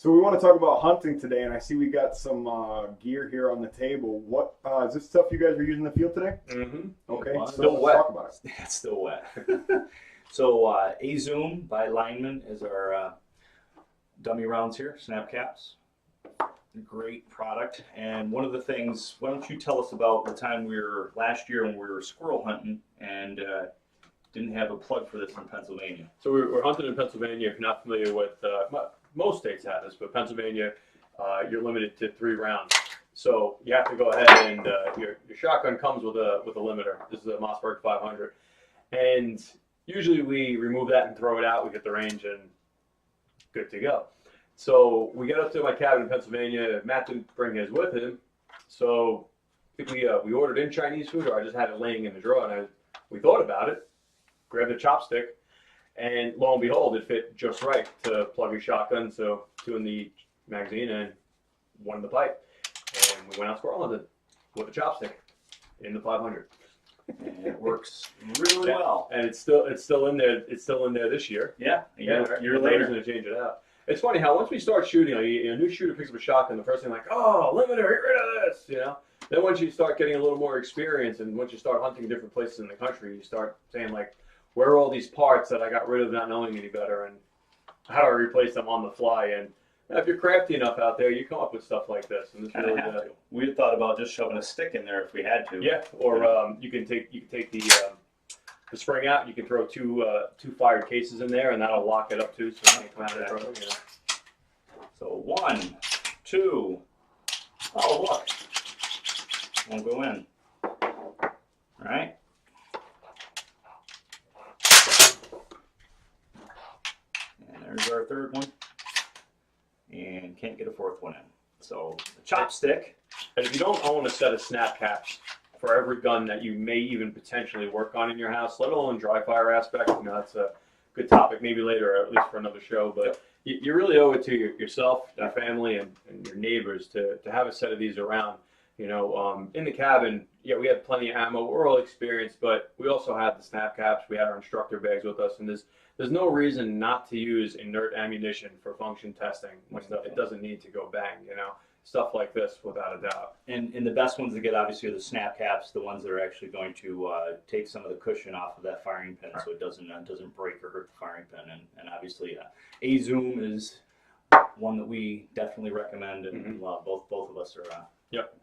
So we want to talk about hunting today, and I see we got some gear here on the table. What is this stuff you guys are using in the field today? Mm-hmm. Okay, Well, so still let's wet. talk about it. It's still wet. So A-Zoom by Lyman is our dummy rounds here, snap caps. Great product. And one of the things, why don't you tell us about the time last year when we were squirrel hunting and didn't have a plug for this in Pennsylvania. So we're hunting in Pennsylvania. If you're not familiar with, most states have this, but Pennsylvania, you're limited to 3 rounds. So you have to go ahead and your shotgun comes with a limiter. This is a Mossberg 500, and usually we remove that and throw it out. We get the range and good to go. So we get up to my cabin in Pennsylvania. Matt didn't bring his with him, so I think we ordered in Chinese food, or I just had it laying in the drawer, and we thought about it, grabbed a chopstick, and lo and behold, it fit just right to plug a shotgun, so 2 in the magazine and 1 in the pipe. And we went out squirrel hunting with a chopstick in the 500. And it works really well. And it's still in there. It's still in there this year. Yeah, a year Later, later. going to change it out. It's funny how once we start shooting, a new shooter picks up a shotgun, the first thing like, oh, limiter, get rid of this, you know. Then once you start getting a little more experience, and once you start hunting different places in the country, you start saying like, where are all these parts that I got rid of not knowing any better, and how do I replace them on the fly? And if you're crafty enough out there, you come up with stuff like this. And this really have to. We had thought about just shoving a stick in there if we had to. Yeah, or you can take the spring out. You can throw two fired cases in there, and that'll lock it up too, so you can't come out of there. You know. So 1, 2. Oh look, won't go in. All right. And there's our 3rd one. And can't get a 4th one in. So the chopstick. And if you don't own a set of snap caps for every gun that you may even potentially work on in your house, let alone dry fire aspect, that's a good topic, maybe later, or at least for another show. But you really owe it to yourself, your family, and your neighbors to have a set of these around. You know, in the cabin, yeah, we had plenty of ammo. We're all experienced, but we also had the snap caps. We had our instructor bags with us, and there's no reason not to use inert ammunition for function testing when it doesn't need to go bang, you know, stuff like this without a doubt. And the best ones to get obviously are the snap caps, the ones that are actually going to take some of the cushion off of that firing pin, so it doesn't break or hurt the firing pin. And obviously, A-Zoom is one that we definitely recommend, and both of us are. Yep.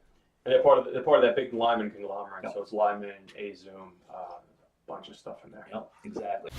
And they're part of that big Lyman conglomerate, Yep. so it's Lyman, A-Zoom, a bunch of stuff in there. Yep, exactly.